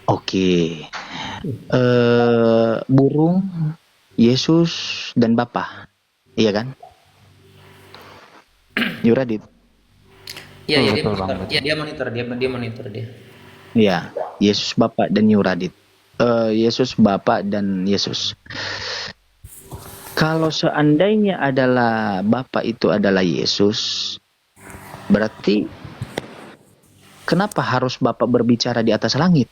Oke. Burung, Yesus, dan Bapa. Iya kan? You read it? Iya, Betul, iya, dia betul Bang, monitor. Iya, betul. dia monitor, dia monitor dia. Iya. Yesus, Bapa, dan you read it. Yesus, Bapa, dan Yesus. Kalau seandainya adalah Bapa itu adalah Yesus, berarti kenapa harus Bapa berbicara di atas langit?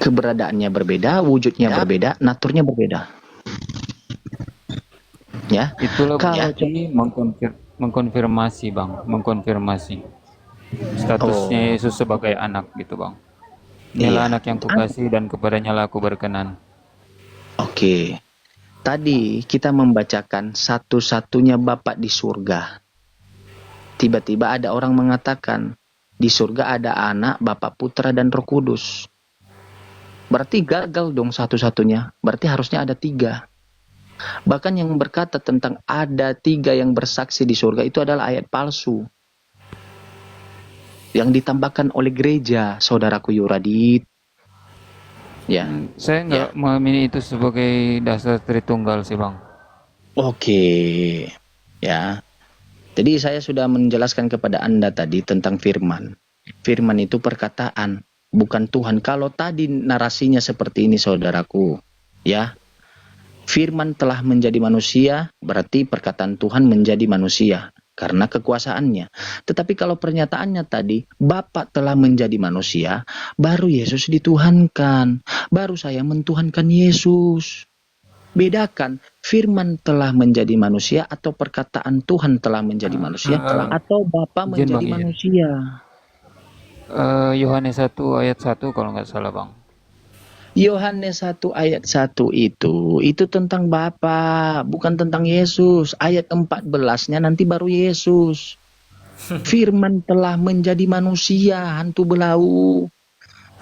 Keberadaannya berbeda, wujudnya berbeda, naturnya berbeda. Ya. Itulah Kalau berarti mengkonfirmasi Bang, mengkonfirmasi statusnya oh, Yesus sebagai anak gitu Bang. Inilah iya. anak yang kukasih dan kepadanya lah aku berkenan. Oke. Tadi kita membacakan satu-satunya Bapa di surga. Tiba-tiba ada orang mengatakan, di surga ada anak, Bapa, Putra, dan Roh Kudus. Berarti gagal dong satu-satunya. Berarti harusnya ada tiga. Bahkan yang berkata tentang ada tiga yang bersaksi di surga itu adalah ayat palsu. Yang ditambahkan oleh gereja, saudaraku Yuradit. Ya, Saya nggak ya. memahami itu sebagai dasar Tritunggal sih Bang. Oke. Ya. Jadi saya sudah menjelaskan kepada Anda tadi tentang firman. Firman itu perkataan, bukan Tuhan. Kalau tadi narasinya seperti ini saudaraku, ya. Firman telah menjadi manusia, berarti perkataan Tuhan menjadi manusia karena kekuasaannya. Tetapi kalau pernyataannya tadi, Bapa telah menjadi manusia, baru Yesus dituhankan. Baru saya mentuhankan Yesus. Bedakan firman telah menjadi manusia atau perkataan Tuhan telah menjadi manusia atau Bapa Izin menjadi Bang, izin. manusia. Yohanes 1 ayat 1 kalau nggak salah Bang. Yohanes 1 ayat 1 itu tentang Bapa, bukan tentang Yesus. Ayat 14-nya nanti baru Yesus. Firman telah menjadi manusia, hantu belau.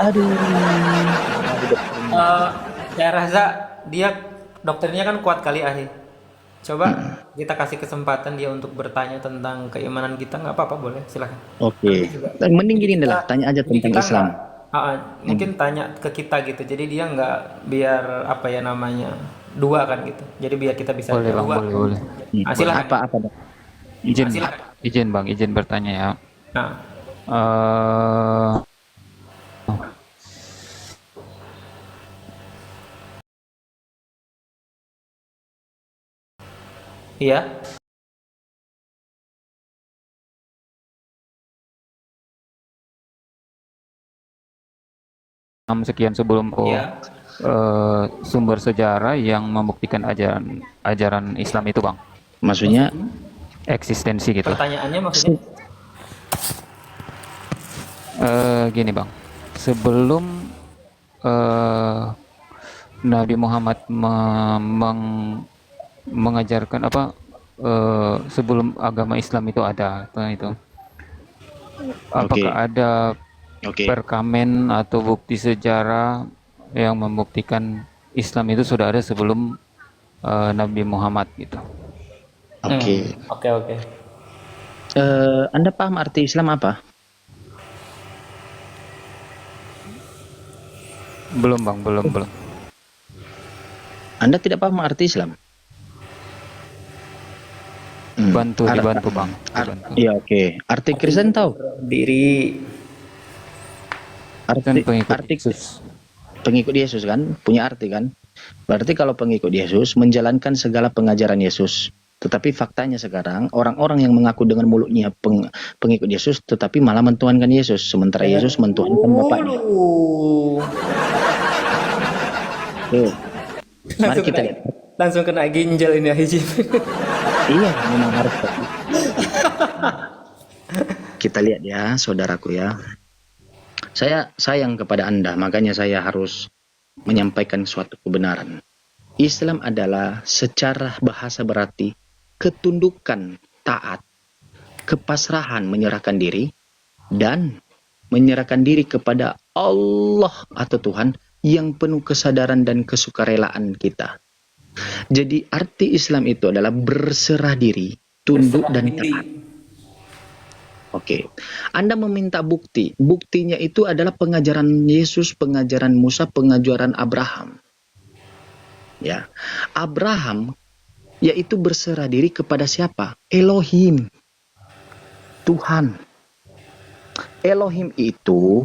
Aduh. Eh, saya rasa dia dokternya kan kuat kali ahli. Coba kita kasih kesempatan dia untuk bertanya tentang keimanan kita, nggak apa-apa, boleh silahkan. Nanti Oke. juga. Mending Jadi gini kita, lah, tanya aja jadi tentang kita Islam. nggak, mungkin tanya ke kita gitu. Jadi dia nggak biar apa ya namanya dua kan gitu. Jadi biar kita bisa Boleh Bang, dua. boleh, boleh. Ah, silakan. Apa-apa, Bang? Izin, Silakan. izin Bang, izin bertanya ya. Nah, eh iya, sekian sebelum iya. sumber sejarah yang membuktikan ajaran Islam itu Bang, Maksudnya, eksistensi gitu. Pertanyaannya maksudnya? Gini Bang, sebelum eh, Nabi Muhammad mengajarkan apa, sebelum agama Islam itu ada itu, apakah oke, ada oke, perkamen atau bukti sejarah yang membuktikan Islam itu sudah ada sebelum Nabi Muhammad gitu? oke. Oke, oke. Anda paham arti Islam apa? Belum Bang, belum, belum. Anda tidak paham arti Islam? Dibantu Bang, dibantu. Iya, oke. Arti Kristen tahu? Diri. Dan Arti pengikut arti Yesus. pengikut Yesus kan punya arti kan? Berarti kalau pengikut Yesus menjalankan segala pengajaran Yesus. Tetapi faktanya sekarang orang-orang yang mengaku dengan mulutnya pengikut Yesus tetapi malah mentuhankan Yesus sementara Yesus mentuhankan Bapaknya. Dulu. Tuh, mari Langsung kita kena, lihat. langsung kena ginjal ini Hijib. Iya, memang harus. Kita lihat ya, saudaraku ya. Saya sayang kepada Anda, makanya saya harus menyampaikan suatu kebenaran. Islam adalah secara bahasa berarti ketundukan, taat, kepasrahan, menyerahkan diri, dan menyerahkan diri kepada Allah atau Tuhan yang penuh kesadaran dan kesukarelaan kita. Jadi arti Islam itu adalah berserah diri, tunduk Berserah dan diri. taat. Oke. Anda meminta bukti. Buktinya itu adalah pengajaran Yesus, pengajaran Musa, pengajaran Abraham. Ya. Abraham yaitu berserah diri kepada siapa? Elohim, Tuhan. Elohim itu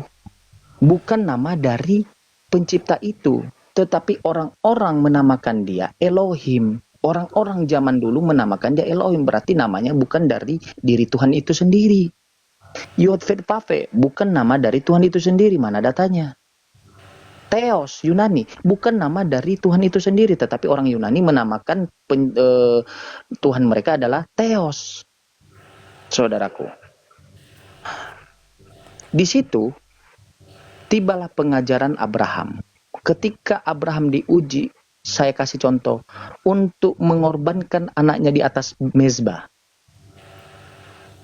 bukan nama dari pencipta itu, tetapi orang-orang menamakan dia Elohim. Orang-orang zaman dulu menamakan dia Elohim, berarti namanya bukan dari diri Tuhan itu sendiri. Yod Vet Pave bukan nama dari Tuhan itu sendiri, mana datanya? Theos Yunani bukan nama dari Tuhan itu sendiri, tetapi orang Yunani menamakan Tuhan mereka adalah Theos. Saudaraku, di situ tibalah pengajaran Abraham. Ketika Abraham diuji, saya kasih contoh, untuk mengorbankan anaknya di atas mezbah.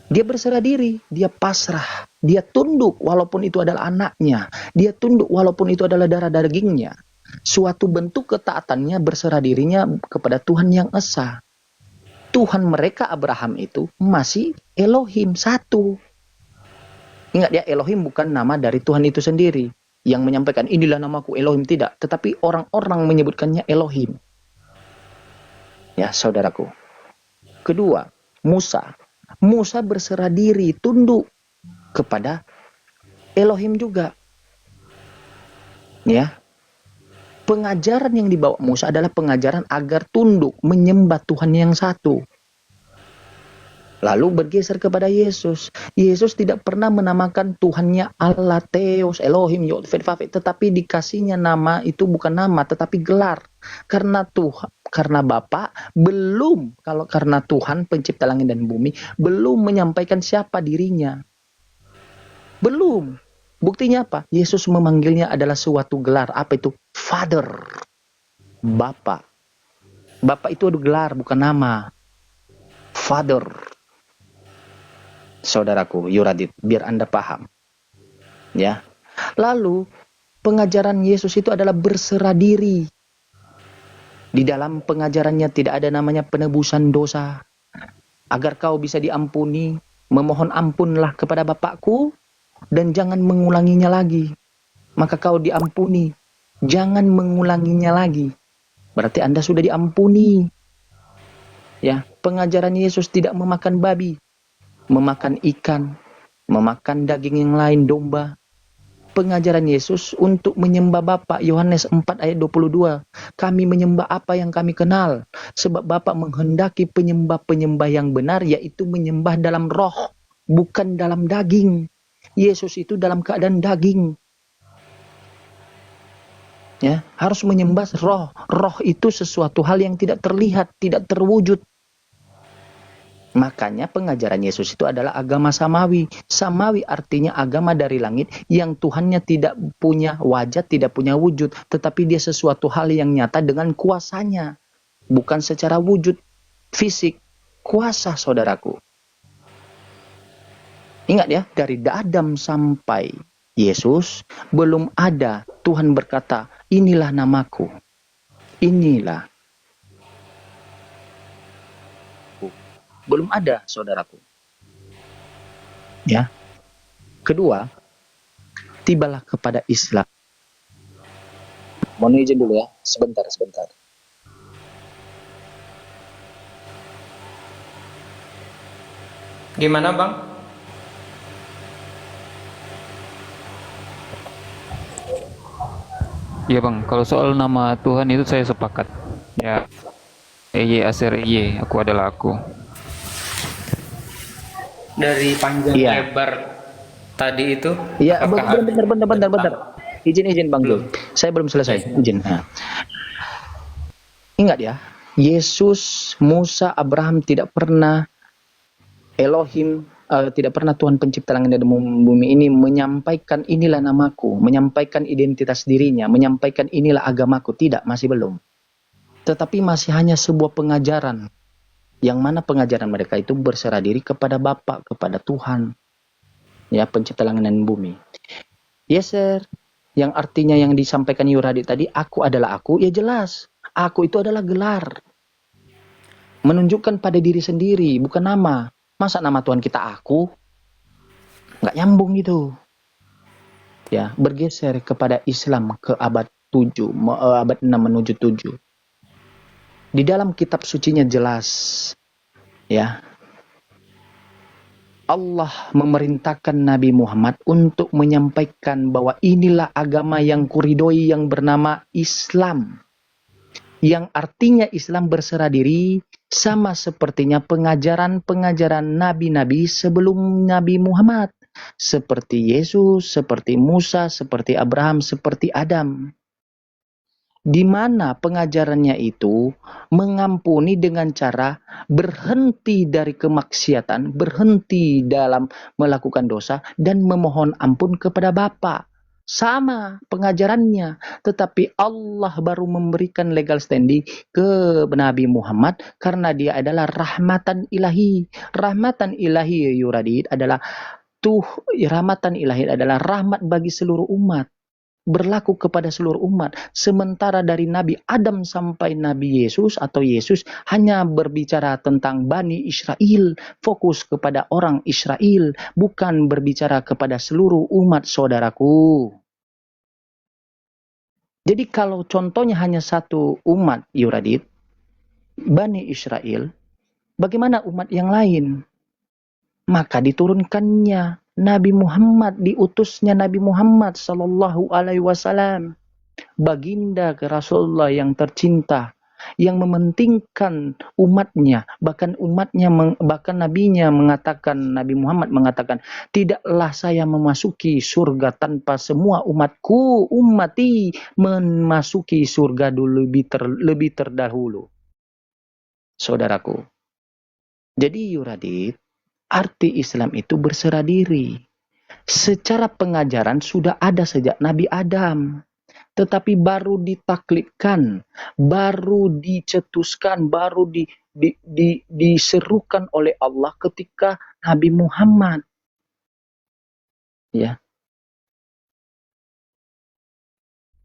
Dia berserah diri, dia pasrah, dia tunduk walaupun itu adalah anaknya, dia tunduk walaupun itu adalah darah dagingnya. Suatu bentuk ketaatannya berserah dirinya kepada Tuhan yang esa. Tuhan mereka Abraham itu masih Elohim satu. Ingat ya, Elohim bukan nama dari Tuhan itu sendiri yang menyampaikan inilah namaku Elohim, tidak, tetapi orang-orang menyebutkannya Elohim. Ya, saudaraku. Kedua, Musa. Musa berserah diri, tunduk kepada Elohim juga. Ya. Pengajaran yang dibawa Musa adalah pengajaran agar tunduk menyembah Tuhan yang satu. Lalu bergeser kepada Yesus. Yesus tidak pernah menamakan Tuhannya Allah, Theos, Elohim, Yod Vet Vav, tetapi dikasihnya nama itu bukan nama, tetapi gelar. Karena Bapa belum, karena Tuhan pencipta langit dan bumi belum menyampaikan siapa dirinya. Belum. Buktinya apa? Yesus memanggilnya adalah suatu gelar. Apa itu? Father. Bapa. Bapa itu ada gelar, bukan nama. Father. Saudaraku, Yuradit, biar Anda paham. Ya. Lalu, pengajaran Yesus itu adalah berserah diri. Di dalam pengajarannya tidak ada namanya penebusan dosa. Agar kau bisa diampuni, memohon ampunlah kepada Bapakku, dan jangan mengulanginya lagi. Maka kau diampuni. Jangan mengulanginya lagi. Berarti Anda sudah diampuni. Ya, pengajaran Yesus tidak memakan babi, memakan ikan, memakan daging yang lain, domba. Pengajaran Yesus untuk menyembah Bapa, Yohanes 4 ayat 22. Kami menyembah apa yang kami kenal, sebab Bapa menghendaki penyembah-penyembah yang benar, yaitu menyembah dalam roh, bukan dalam daging. Yesus itu dalam keadaan daging. Ya, harus menyembah roh. Roh itu sesuatu hal yang tidak terlihat, tidak terwujud. Makanya pengajaran Yesus itu adalah agama samawi. Samawi artinya agama dari langit yang Tuhannya tidak punya wajah, tidak punya wujud. Tetapi dia sesuatu hal yang nyata dengan kuasanya. Bukan secara wujud fisik. Kuasa, saudaraku. Ingat ya, dari Adam sampai Yesus belum ada Tuhan berkata, inilah namaku. Inilah. Belum ada, saudaraku. Ya. Kedua, tibalah kepada Islam. Mohon izin dulu ya, sebentar. Gimana, Bang? Iya bang, kalau soal nama Tuhan itu saya sepakat. Ya, Eye Aser Eye, aku adalah aku. Dari panjang Iya. lebar tadi itu, Iya, apakah bentar. Izin Bang Jul. Saya belum selesai. Izin. Nah. Ingat ya, Yesus, Musa, Abraham tidak pernah Elohim, tidak pernah Tuhan pencipta langit dan bumi ini menyampaikan inilah namaku, menyampaikan identitas dirinya, menyampaikan inilah agamaku. Tidak, masih belum. Tetapi masih hanya sebuah pengajaran. Yang mana pengajaran mereka itu berserah diri kepada Bapa, kepada Tuhan. Ya, pencipta langit dan bumi. Yes, sir. Yang artinya yang disampaikan Yuradi tadi, aku adalah aku, ya jelas. Aku itu adalah gelar. Menunjukkan pada diri sendiri, bukan nama. Masa nama Tuhan kita aku? Nggak nyambung itu. Ya, bergeser kepada Islam ke abad 7, abad 6 menuju 7. Di dalam kitab sucinya jelas, ya, Allah memerintahkan Nabi Muhammad untuk menyampaikan bahwa inilah agama yang kuridoi yang bernama Islam. Yang artinya Islam berserah diri, sama sepertinya pengajaran-pengajaran nabi-nabi sebelum Nabi Muhammad. Seperti Yesus, seperti Musa, seperti Abraham, seperti Adam. Di mana pengajarannya itu mengampuni dengan cara berhenti dari kemaksiatan, berhenti dalam melakukan dosa, dan memohon ampun kepada Bapa. Sama pengajarannya, tetapi Allah baru memberikan legal standing ke Nabi Muhammad karena dia adalah rahmatan ilahi. Rahmatan ilahi, Yuradid, adalah rahmatan ilahi adalah rahmat bagi seluruh umat, berlaku kepada seluruh umat. Sementara dari Nabi Adam sampai Nabi Yesus atau Yesus hanya berbicara tentang Bani Israel, fokus kepada orang Israel, bukan berbicara kepada seluruh umat, saudaraku. Jadi kalau contohnya hanya satu umat, Yuradit, Bani Israel, bagaimana umat yang lain? Maka diturunkannya Nabi Muhammad, diutusnya Nabi Muhammad Sallallahu Alaihi Wasallam, baginda ke Rasulullah yang tercinta, yang mementingkan umatnya, bahkan nabinya mengatakan, Nabi Muhammad mengatakan, tidaklah saya memasuki surga tanpa semua ummati memasuki surga dulu lebih terdahulu. Saudaraku, jadi Yuradit, arti Islam itu berserah diri. Secara pengajaran sudah ada sejak Nabi Adam, tetapi baru ditaklidkan, baru dicetuskan, baru diserukan oleh Allah ketika Nabi Muhammad. Ya.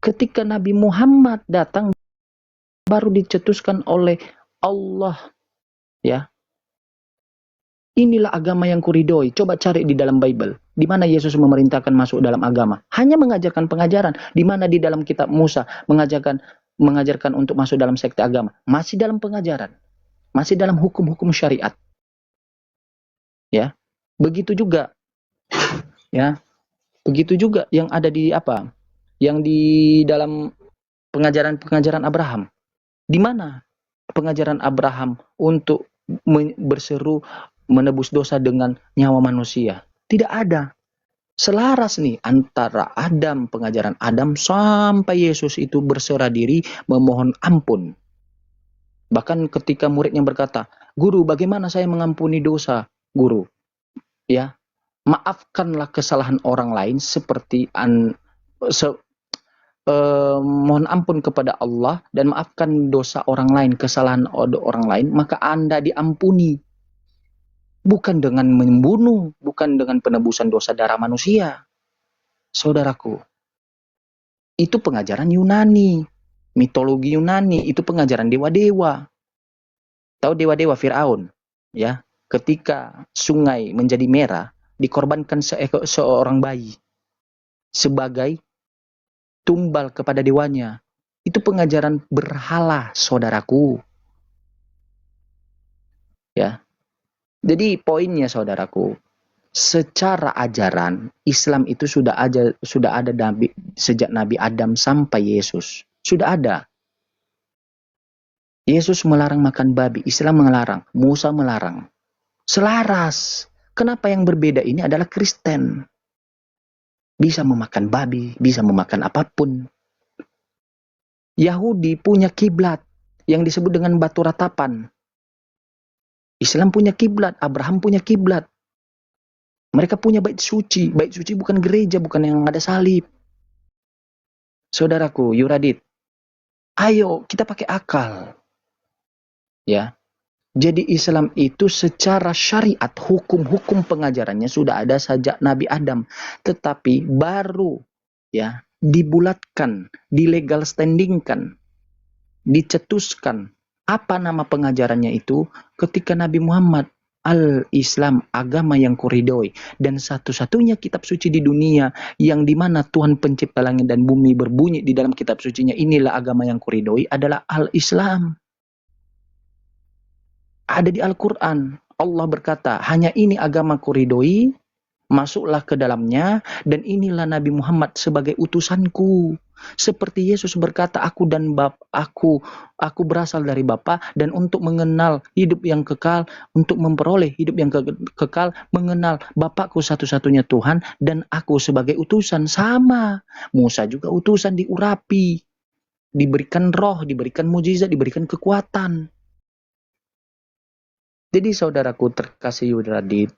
Ketika Nabi Muhammad datang, baru dicetuskan oleh Allah. Ya. Inilah agama yang kuridoi. Coba cari di dalam Bible. Di mana Yesus memerintahkan masuk dalam agama. Hanya mengajarkan pengajaran. Di mana di dalam kitab Musa mengajarkan untuk masuk dalam sekte agama. Masih dalam pengajaran. Masih dalam hukum-hukum syariat. Ya. Begitu juga. Ya. Begitu juga yang ada di apa? Yang di dalam pengajaran-pengajaran Abraham. Di mana pengajaran Abraham untuk berseru menebus dosa dengan nyawa manusia? Tidak ada. Selaras nih antara Adam, pengajaran Adam sampai Yesus itu berserah diri memohon ampun. Bahkan ketika muridnya berkata, "Guru, bagaimana saya mengampuni dosa, Guru?" Ya, maafkanlah kesalahan orang lain seperti mohon ampun kepada Allah dan maafkan dosa orang lain, kesalahan orang lain, maka Anda diampuni. Bukan dengan membunuh, bukan dengan penebusan dosa darah manusia. Saudaraku, itu pengajaran Yunani, mitologi Yunani, itu pengajaran dewa-dewa. Tahu dewa-dewa Firaun, ya? Ketika sungai menjadi merah, dikorbankan seorang bayi sebagai tumbal kepada dewanya. Itu pengajaran berhala, saudaraku. Ya. Jadi poinnya, saudaraku, secara ajaran Islam itu sudah ada sejak Nabi Adam sampai Yesus. Sudah ada. Yesus melarang makan babi, Islam melarang, Musa melarang. Selaras. Kenapa yang berbeda ini adalah Kristen? Bisa memakan babi, bisa memakan apapun. Yahudi punya kiblat yang disebut dengan batu ratapan. Islam punya kiblat, Abraham punya kiblat. Mereka punya bait suci. Bait suci bukan gereja, bukan yang ada salib. Saudaraku, Yuradit, ayo kita pakai akal. Ya. Jadi Islam itu secara syariat, hukum-hukum pengajarannya sudah ada sejak Nabi Adam. Tetapi baru ya dibulatkan, dilegal standingkan, dicetuskan. Apa nama pengajarannya itu ketika Nabi Muhammad Al-Islam, agama yang kuridhoi, dan satu-satunya kitab suci di dunia yang dimana Tuhan pencipta langit dan bumi berbunyi di dalam kitab sucinya, inilah agama yang kuridhoi, adalah Al-Islam. Ada di Al-Quran. Allah berkata, hanya ini agama kuridhoi, masuklah ke dalamnya, dan inilah Nabi Muhammad sebagai utusanku. Seperti Yesus berkata, aku berasal dari Bapa, dan untuk mengenal hidup yang kekal, untuk memperoleh hidup yang kekal, mengenal Bapakku satu-satunya Tuhan, dan aku sebagai utusan. Sama. Musa juga utusan, diurapi, diberikan roh, diberikan mujizat, diberikan kekuatan. Jadi saudaraku terkasih Yudradit,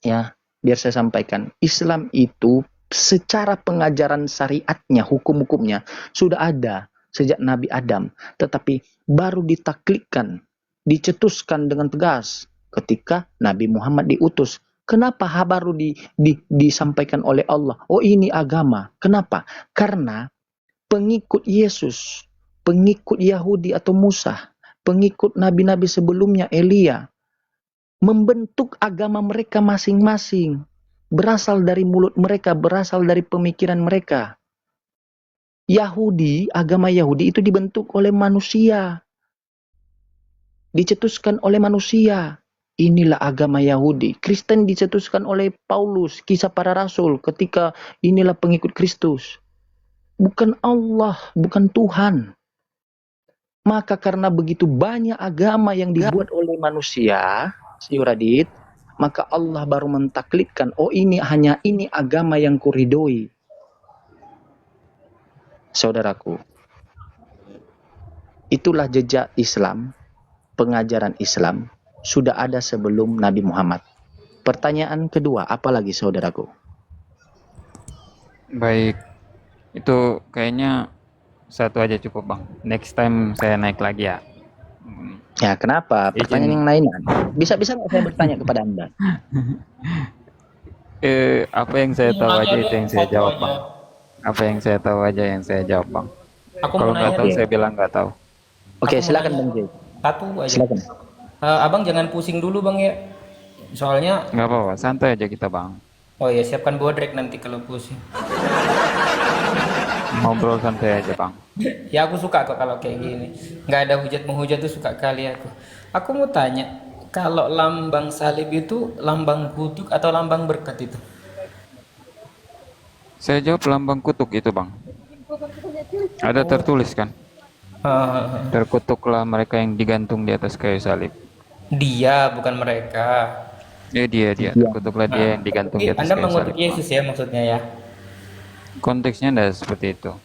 ya, biar saya sampaikan, Islam itu secara pengajaran syariatnya, hukum-hukumnya sudah ada sejak Nabi Adam, tetapi baru ditaklidkan, dicetuskan dengan tegas ketika Nabi Muhammad diutus. Kenapa baru disampaikan oleh Allah? Oh, ini agama. Kenapa? Karena pengikut Yesus, pengikut Yahudi atau Musa, pengikut nabi-nabi sebelumnya, Elia, membentuk agama mereka masing-masing. Berasal dari mulut mereka, berasal dari pemikiran mereka. Yahudi, agama Yahudi itu dibentuk oleh manusia. Dicetuskan oleh manusia. Inilah agama Yahudi. Kristen dicetuskan oleh Paulus, kisah para rasul, ketika inilah pengikut Kristus. Bukan Allah, bukan Tuhan. Maka karena begitu banyak agama yang dibuat oleh manusia, Radit, maka Allah baru mentaklidkan, oh ini agama yang kuridhoi. Saudaraku, itulah jejak Islam, pengajaran Islam sudah ada sebelum Nabi Muhammad. Pertanyaan kedua, apa lagi saudaraku? Baik, itu kayaknya satu aja cukup Bang. Next time saya naik lagi ya. Ya, kenapa? Pertanyaan yang lain bisa nggak saya bertanya kepada Anda? Apa yang saya tahu aja itu yang saya jawab Bang. Apa yang saya tahu aja yang saya jawab Bang. Kalau nggak tahu saya bilang nggak tahu. Oke, silakan Bang J. Satu aja. Silakan. Abang jangan pusing dulu Bang ya. Soalnya nggak apa-apa, santai aja kita Bang. Oh ya, siapkan bodrek nanti kalau pusing. Ngobrol santai aja Bang. Ya aku suka kok kalau kayak gini. Nggak ada hujat menghujat tuh suka kali aku. Aku mau tanya, kalau lambang salib itu lambang kutuk atau lambang berkat itu? Saya jawab lambang kutuk itu Bang. Ada tertulis kan? Terkutuklah mereka yang digantung di atas kayu salib. Dia, bukan mereka. Dia. Terkutuklah dia yang digantung di atas Anda kayu mengutuk salib. Yesus ya maksudnya ya? Konteksnya tidak seperti itu.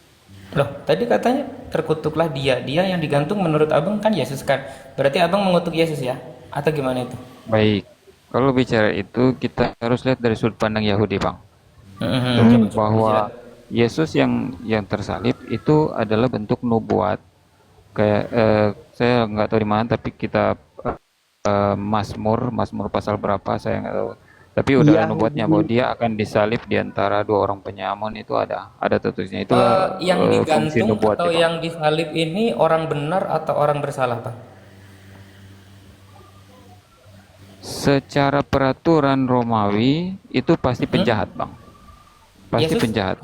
Loh, tadi katanya terkutuklah dia yang digantung menurut abang kan Yesus kan? Berarti abang mengutuk Yesus ya? Atau gimana itu? Baik, kalau bicara itu kita harus lihat dari sudut pandang Yahudi Bang. Bahwa Yesus yang tersalib itu adalah bentuk nubuat. Kayak saya nggak tahu di mana, tapi kitab Mazmur pasal berapa saya nggak tahu. Tapi udah nubuatnya bahwa dia akan disalib di antara dua orang penyamun, itu ada tertulisnya. Itu yang digantung nubuat, atau ya, yang disalib ini orang benar atau orang bersalah Bang? Secara peraturan Romawi itu pasti penjahat Bang. Pasti Yesus penjahat.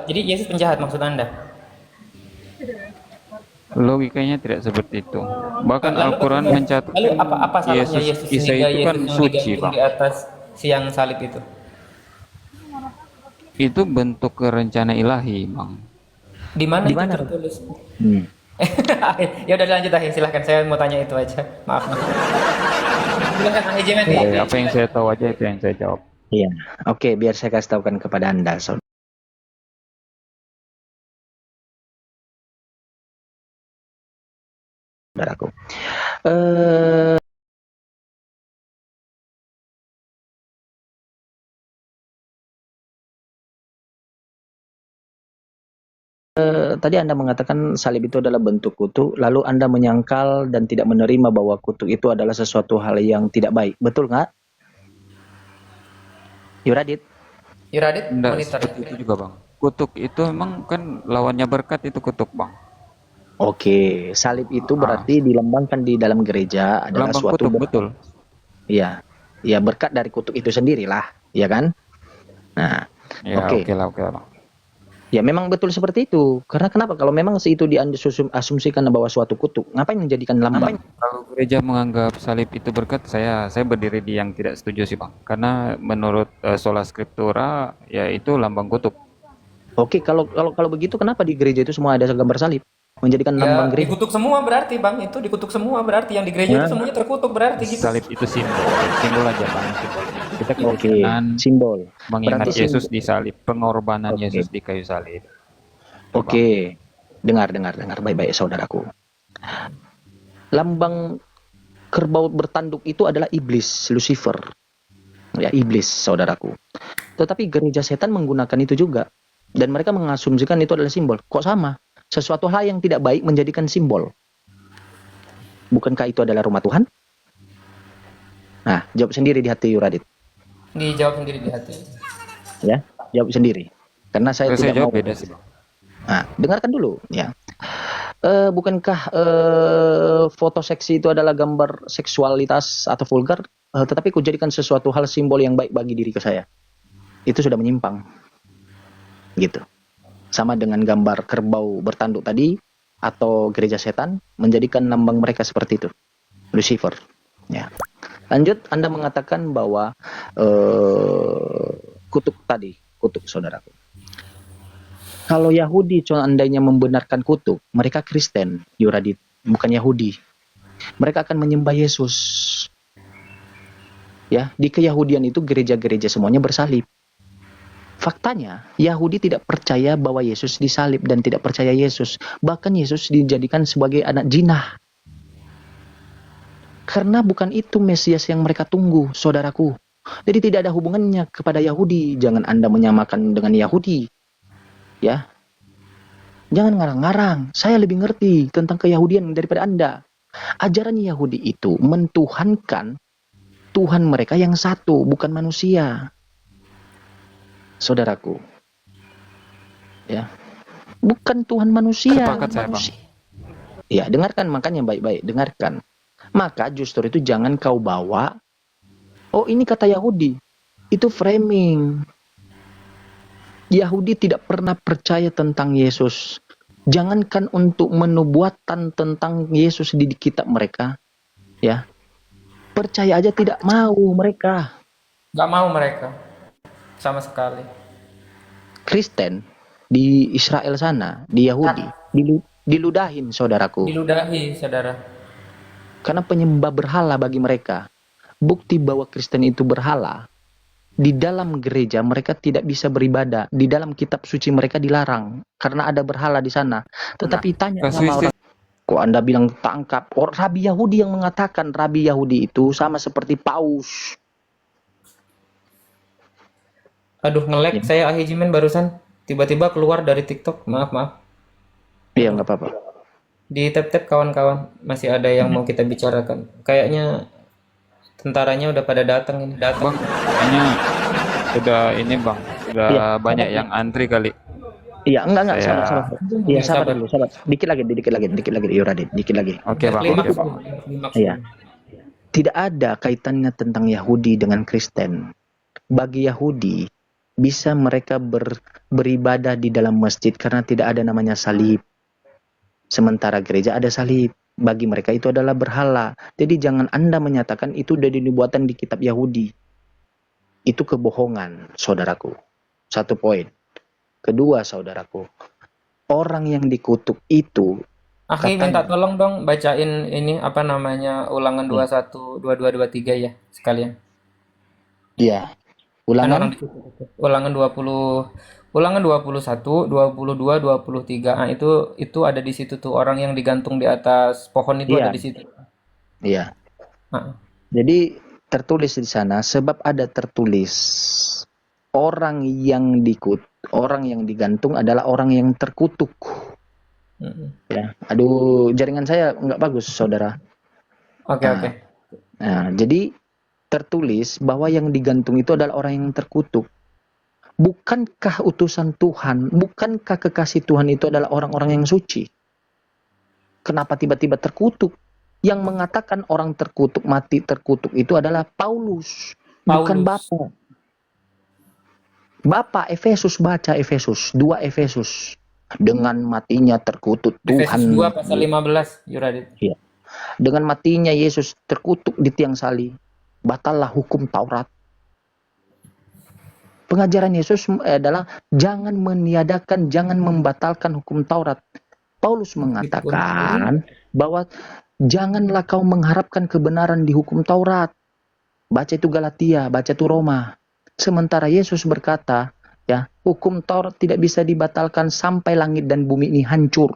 Jadi Yesus penjahat maksud Anda? Logikanya tidak seperti itu. Bahkan Al-Quran mencatat Lalu apa salahnya Yesus Isa sehingga itu kan Yesus yang suci digantung Bang. di atas siang salib itu? Itu bentuk rencana ilahi Bang. Di mana itu tertulis? Ya udah lanjut aja, silahkan, saya mau tanya itu aja. Maaf. Silahkan Ahli jangan. Apa yang saya tahu aja itu yang saya jawab. Iya, oke, biar saya kasih tahukan kepada Anda, saudaraku. Tadi Anda mengatakan salib itu adalah bentuk kutuk, lalu Anda menyangkal dan tidak menerima bahwa kutuk itu adalah sesuatu hal yang tidak baik. Betul nggak? Yuradit? Enggak seperti itu juga Bang. Kutuk itu memang kan lawannya berkat, itu kutuk Bang. Oke, salib itu berarti dilambangkan di dalam gereja adalah Lambang suatu kutuk, betul. Iya, Ya berkat dari kutuk itu sendirilah, ya kan? Nah, Ya, oke. oke lah, oke lah. Ya memang betul seperti itu. Karena kenapa? Kalau memang itu diasumsikan bahwa suatu kutuk, ngapain menjadikan lambang? Kalau gereja menganggap salib itu berkat, saya berdiri di yang tidak setuju sih Bang. Karena menurut sola scriptura, ya itu lambang kutuk. Oke, kalau begitu kenapa di gereja itu semua ada gambar salib? Menjadikan lambang Ya, gereja. dikutuk semua berarti, Bang. Itu dikutuk semua berarti. Yang di gereja itu Nah, semuanya terkutuk berarti gitu. Salib itu simbol, simbol aja Bang. Simbol. Kita oke, Kristenan simbol. mengingat Berarti Yesus simbol. di salib, pengorbanan Oke, Yesus di kayu salib. Itu Bang. oke. Dengar baik-baik saudaraku. Lambang kerbau bertanduk itu adalah iblis, Lucifer. Ya, iblis, saudaraku. Tetapi gereja setan menggunakan itu juga. Dan mereka mengasumsikan itu adalah simbol. Kok sama? Sesuatu hal yang tidak baik menjadikan simbol. Bukankah itu adalah rumah Tuhan? Nah, jawab sendiri di hati Yuradit. Dijawab sendiri di hati. Ya, jawab sendiri. Karena saya Kalau saya tidak jawab mau. beda sih Bang. Nah, dengarkan dulu. Ya. Bukankah foto seksi itu adalah gambar seksualitas atau vulgar? Tetapi kujadikan sesuatu hal simbol yang baik bagi diri saya. Itu sudah menyimpang. Gitu. Sama dengan gambar kerbau bertanduk tadi atau gereja setan menjadikan lambang mereka seperti itu. Lucifer. Ya. Lanjut, Anda mengatakan bahwa kutuk tadi, kutuk saudaraku. Kalau Yahudi seandainya membenarkan kutuk, mereka Kristen, Yuradit, bukan Yahudi. Mereka akan menyembah Yesus. Ya, di keyahudian itu gereja-gereja semuanya bersalib. Faktanya, Yahudi tidak percaya bahwa Yesus disalib dan tidak percaya Yesus. Bahkan Yesus dijadikan sebagai anak jinah. Karena bukan itu Mesias yang mereka tunggu, saudaraku. Jadi tidak ada hubungannya kepada Yahudi. Jangan Anda menyamakan dengan Yahudi. Ya, jangan ngarang-ngarang. Saya lebih ngerti tentang keyahudian daripada Anda. Ajaran Yahudi itu mentuhankan Tuhan mereka yang satu, bukan manusia. Saudaraku. Ya. Bukan Tuhan manusia. Sepakat saya Bang. Ya, dengarkan makanya baik-baik, dengarkan. Maka justru itu jangan kau bawa, oh ini kata Yahudi. Itu framing. Yahudi tidak pernah percaya tentang Yesus. Jangankan untuk menubuatan tentang Yesus di kitab mereka, ya. Percaya aja tidak mau mereka. Nggak mau mereka. Sama sekali. Kristen di Israel sana, di Yahudi, diludahin saudaraku. Diludahi, saudara. Karena penyembah berhala bagi mereka. Bukti bahwa Kristen itu berhala. Di dalam gereja mereka tidak bisa beribadah. Di dalam kitab suci mereka dilarang. Karena ada berhala di sana. Tetapi tanya sama orang. Kok Anda bilang tangkap? Rabi Yahudi yang mengatakan Rabi Yahudi itu sama seperti paus. Aduh, nge-lag saya Ahijimen barusan. Tiba-tiba keluar dari TikTok. Maaf. Iya, nggak apa-apa. Di tap-tap kawan-kawan. Masih ada yang mau kita bicarakan. Kayaknya tentaranya udah pada datang ini. Bang, kayaknya sudah ini Bang, sudah Iya, banyak yang antri kali. Iya, enggak, Saya- sabar. Iya, sabar dulu, sabar. Dikit lagi, Yuradit, dikit lagi. Oke Bang, oke Bang. Iya. Tidak ada kaitannya tentang Yahudi dengan Kristen. Bagi Yahudi, bisa mereka beribadah di dalam masjid karena tidak ada namanya salib. Sementara gereja ada salib. Bagi mereka itu adalah berhala. Jadi jangan Anda menyatakan itu udah dinubuatan di kitab Yahudi. Itu kebohongan, saudaraku. Satu poin. Kedua, saudaraku. Orang yang dikutuk itu Akhi minta tolong dong bacain ini apa namanya Ulangan 21, 22, 23 ya sekalian. ya Kan ulangan orang ditutup. Ulangan 21, 22, 23. Nah, itu ada di situ tuh orang yang digantung di atas pohon itu Iya. ada di situ. Iya. Nah, Jadi tertulis di sana sebab ada tertulis orang yang digantung adalah orang yang terkutuk. Ya, aduh jaringan saya nggak bagus, saudara. Oke. Nah, jadi tertulis bahwa yang digantung itu adalah orang yang terkutuk. Bukankah utusan Tuhan, bukankah kekasih Tuhan itu adalah orang-orang yang suci? Kenapa tiba-tiba terkutuk? Yang mengatakan orang terkutuk, mati terkutuk itu adalah Paulus, bukan Bapak. Bapak Efesus, baca Efesus, 2 Efesus. Dengan matinya terkutuk Tuhan. Efesus 2 pasal 15, Yuradit. Ya. Dengan matinya Yesus terkutuk di tiang salib, batallah hukum Taurat. Pengajaran Yesus adalah jangan meniadakan, jangan membatalkan hukum Taurat. Paulus mengatakan bahwa janganlah kau mengharapkan kebenaran di hukum Taurat. Baca itu Galatia, baca itu Roma. Sementara Yesus berkata, ya, hukum Taurat tidak bisa dibatalkan sampai langit dan bumi ini hancur.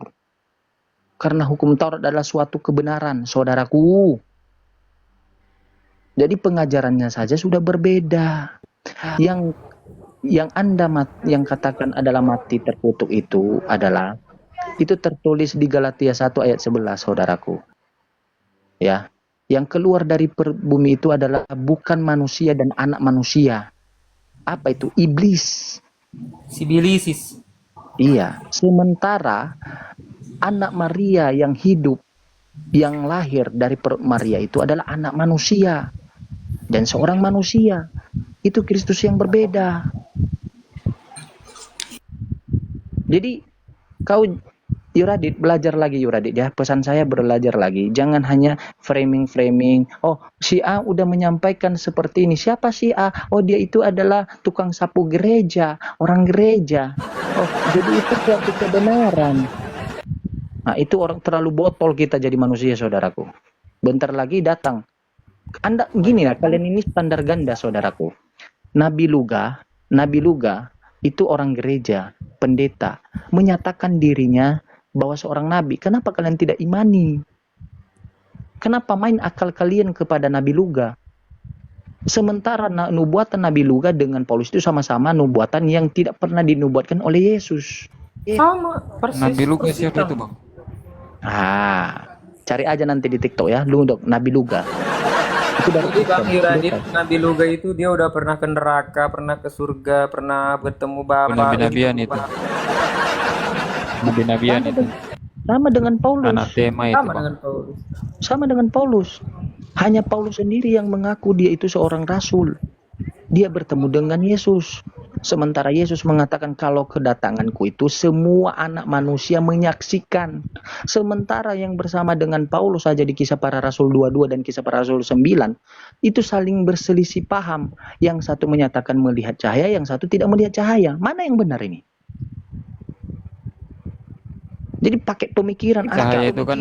Karena hukum Taurat adalah suatu kebenaran, saudaraku. Jadi pengajarannya saja sudah berbeda. Yang Anda yang katakan adalah mati terkutuk itu adalah itu tertulis di Galatia 1 ayat 11, saudaraku. Ya, yang keluar dari bumi itu adalah bukan manusia dan anak manusia. Apa itu? Iblis. Sibilisis. Iya, sementara anak Maria yang hidup, yang lahir dari perut Maria itu adalah anak manusia dan seorang manusia. Itu Kristus yang berbeda. Jadi kau Yuradit, belajar lagi Yuradit ya. Pesan saya belajar lagi. Jangan hanya framing. Oh, si A udah menyampaikan seperti ini. Siapa si A? Oh, dia itu adalah tukang sapu gereja, orang gereja. Oh, jadi itu suatu kebenaran. Nah, itu orang terlalu botol kita jadi manusia, saudaraku. Bentar lagi datang. Anda gini lah, kalian ini standar ganda, saudaraku. Nabi Luga itu orang gereja, pendeta, menyatakan dirinya bahwa seorang nabi. Kenapa kalian tidak imani? Kenapa main akal kalian kepada Nabi Luga? Sementara nubuatan Nabi Luga dengan Paulus itu sama-sama nubuatan yang tidak pernah dinubuatkan oleh Yesus. Sama, persis. Nabi Luga siapa itu, Bang? Cari aja nanti di TikTok ya, lu dok Nabi Luga. Jadi Bang Yuradit, Nabi Luga itu dia udah pernah ke neraka, pernah ke surga, pernah bertemu Bapak. Nabi-nabian itu. Nabi-nabian itu. Sama dengan Paulus. Anatema itu, Sama dengan Paulus. Hanya Paulus sendiri yang mengaku dia itu seorang rasul. Dia bertemu dengan Yesus. Sementara Yesus mengatakan kalau kedatanganku itu semua anak manusia menyaksikan. Sementara yang bersama dengan Paulus saja di Kisah Para Rasul 22 dan Kisah Para Rasul 9 itu saling berselisih paham. Yang satu menyatakan melihat cahaya, yang satu tidak melihat cahaya. Mana yang benar ini? Jadi pakai pemikiran. Cahaya itu kan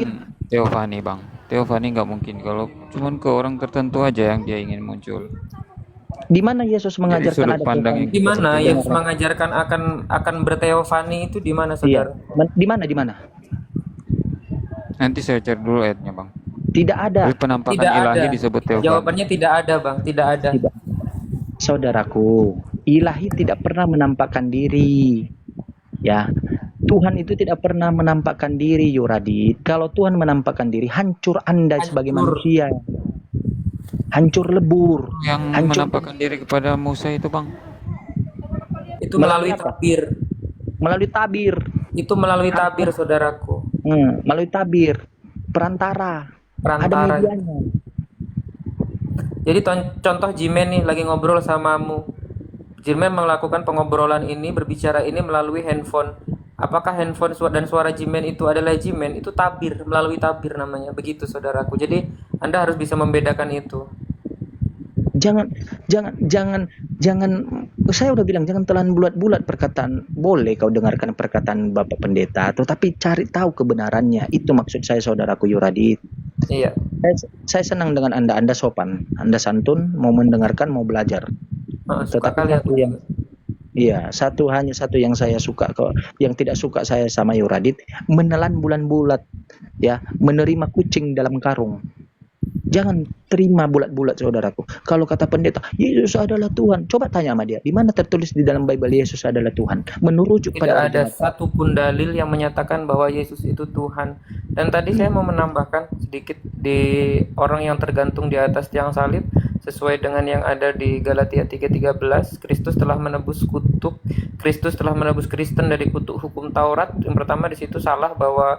teofani, Bang. Teofani nggak mungkin kalau cuman ke orang tertentu aja yang dia ingin muncul. Di mana Yesus mengajarkan ada pandang di mana Yesus mengajarkan akan berteofani itu di mana, saudara? Iya. Di mana? Nanti saya cari dulu ayatnya, Bang. Tidak ada. Jadi penampakan Tidak ilahi ada. disebut teofani. Jawabannya tidak ada, Bang. Tidak ada. Tidak. Saudaraku, ilahi tidak pernah menampakkan diri. Ya. Tuhan itu tidak pernah menampakkan diri, Yuradit. Kalau Tuhan menampakkan diri, hancur Anda sebagai manusia. Hancur lebur. Yang menampakkan diri kepada Musa itu, Bang. Itu melalui tabir. Melalui tabir. Itu melalui tabir, saudaraku. Melalui tabir. Perantara. Ada medianya. Jadi contoh Jimen nih lagi ngobrol samamu. Jimen melakukan pengobrolan ini, berbicara ini melalui handphone. Apakah handphone dan suara Jimen itu adalah Jimen? Itu tabir, melalui tabir namanya. Begitu, saudaraku. Jadi Anda harus bisa membedakan itu. Jangan. Saya udah bilang jangan telan bulat-bulat perkataan. Boleh kau dengarkan perkataan Bapak Pendeta, tetapi cari tahu kebenarannya. Itu maksud saya, saudaraku Yuradit. Iya. Saya senang dengan Anda. Anda sopan, Anda santun, mau mendengarkan, mau belajar. Tetapi hanya satu yang saya suka kok, yang tidak suka saya sama Yuradit, menelan bulan-bulat, ya, menerima kucing dalam karung. Jangan terima bulat-bulat, saudaraku. Kalau kata pendeta, Yesus adalah Tuhan. Coba tanya sama dia, di mana tertulis di dalam Bible Yesus adalah Tuhan? Menurujuk pada tidak ada satupun dalil yang menyatakan bahwa Yesus itu Tuhan. Dan tadi saya mau menambahkan sedikit di orang yang tergantung di atas tiang salib. sesuai dengan yang ada di Galatia 3:13. Kristus telah menebus Kristen dari kutuk hukum Taurat. Yang pertama di situ salah bahwa